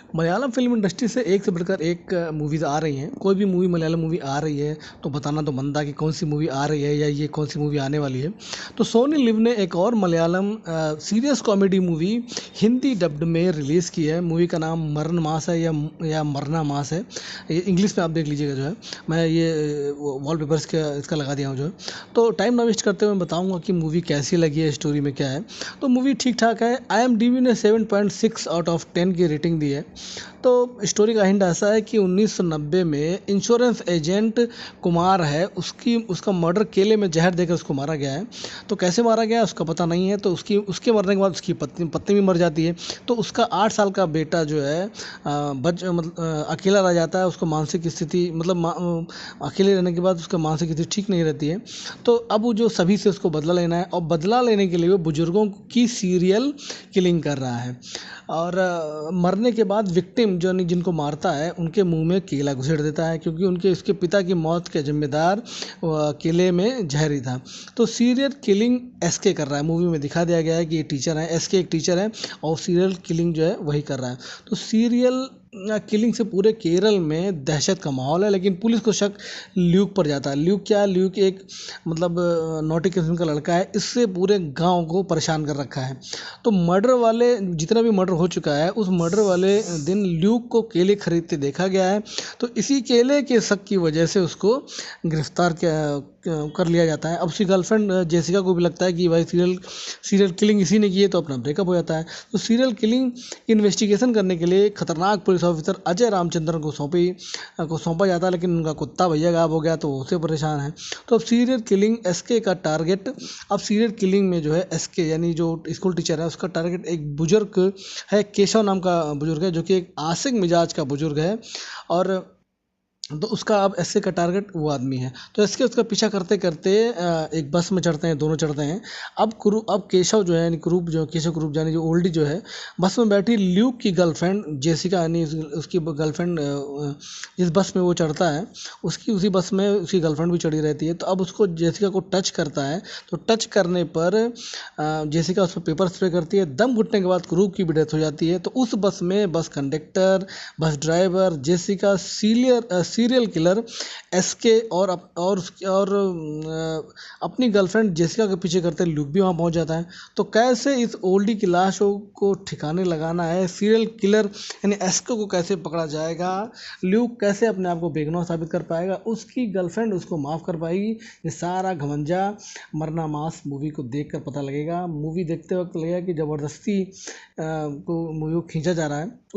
Malayalam film industry से एक से बढ़कर एक मूवीज़ आ रही हैं। कोई भी मूवी मलयालम मूवी आ रही है तो बताना तो बनता कि कौन सी मूवी आ रही है या ये कौन सी मूवी आने वाली है। तो सोनी लिव ने एक और Malayalam serious comedy movie Hindi dubbed में रिलीज़ की है। मूवी का नाम मरण मास है या मरना मास है। ये इंग्लिश में आप देख लीजिएगा जो है। मैं ये वॉलपेपर्स का इसका लगा दिया हूँ जो है। तो टाइम ना वेस्ट करते हुए मैं बताऊँगा कि मूवी कैसी लगी है, स्टोरी में क्या है। तो मूवी ठीक ठाक है। IMDb ने 7.6 आउट ऑफ 10 की रेटिंग दी है। तो स्टोरी का हिंट ऐसा है कि 1990 में इंश्योरेंस एजेंट कुमार है, उसका मर्डर केले में जहर देकर उसको मारा गया है। तो कैसे मारा गया है उसका पता नहीं है। तो उसके मरने के बाद उसकी पत्नी भी मर जाती है। तो उसका 8 साल का बेटा जो है अकेला रह जाता है। उसको मानसिक स्थिति अकेले रहने के बाद उसका मानसिक स्थिति ठीक नहीं रहती है। तो अब वो जो सभी से उसको बदला लेना है और बदला लेने के लिए वो बुजुर्गों की सीरियल किलिंग कर रहा है। और मरने के बाद विक्टिम जिनको मारता है उनके मुंह में केला घुसेड़ देता है, क्योंकि उसके पिता की मौत के जिम्मेदार केले में जहर ही था। तो सीरियल किलिंग SK कर रहा है। मूवी में दिखा दिया गया है कि ये टीचर है, SK एक टीचर है और सीरियल किलिंग जो है वही कर रहा है। तो सीरियल किलिंग से पूरे केरल में दहशत का माहौल है। लेकिन पुलिस को शक ल्यूक पर जाता है। ल्यूक क्या है? ल्यूक एक नौटी किस्म का लड़का है। इससे पूरे गांव को परेशान कर रखा है। तो मर्डर वाले जितना भी मर्डर हो चुका है उस मर्डर वाले दिन ल्यूक को केले खरीदते देखा गया है। तो इसी केले के शक की वजह से उसको गिरफ्तार कर लिया जाता है। अब उसकी गर्लफ्रेंड जेसिका को भी लगता है कि भाई सीरियल किलिंग इसी ने की है, तो अपना ब्रेकअप हो जाता है। तो सीरियल किलिंग इन्वेस्टिगेशन करने के लिए खतरनाक पुलिस ऑफिसर अजय रामचंद्रन को सौंपा जाता है। लेकिन उनका कुत्ता भैया गायब हो गया तो उससे परेशान है। तो अब सीरियल किलिंग SK का टारगेट, अब सीरियल किलिंग में जो है SK यानी जो स्कूल टीचर है उसका टारगेट एक बुजुर्ग है, केशव नाम का बुजुर्ग है, जो कि एक आशिक मिजाज का बुजुर्ग है। और तो उसका अब SK का टारगेट वो आदमी है। तो SK उसका पीछा करते करते एक बस में चढ़ते हैं, दोनों चढ़ते हैं। अब केशव जो है यानी केशव क्रूप यानी जो ओल्डी जो है, बस में बैठी ल्यूक की गर्लफ्रेंड जेसिका यानी उसकी गर्लफ्रेंड, जिस बस में वो चढ़ता है उसी बस में उसकी गर्लफ्रेंड भी चढ़ी रहती है। तो अब उसको जेसिका को टच करता है। तो टच करने पर जेसिका उस पर पेपर स्प्रे करती है। दम घुटने के बाद क्रूप की भी डेथ हो जाती है। तो उस बस में bus conductor, bus driver, Jessica, serial killer SK और अपनी गर्लफ्रेंड जेसिका के पीछे करते ल्यूक भी वहाँ पहुँच जाता है। तो कैसे इस ओल्डी की लाशों को ठिकाने लगाना है, सीरियल किलर यानी SK को कैसे पकड़ा जाएगा, ल्यूक कैसे अपने आप को बेगुनाह साबित कर पाएगा, उसकी गर्लफ्रेंड उसको माफ़ कर पाएगी, ये सारा घमंजा मरना मास मूवी को देख कर पता लगेगा। मूवी देखते वक्त लगेगा कि ज़बरदस्ती को मूवी को खींचा जा रहा है।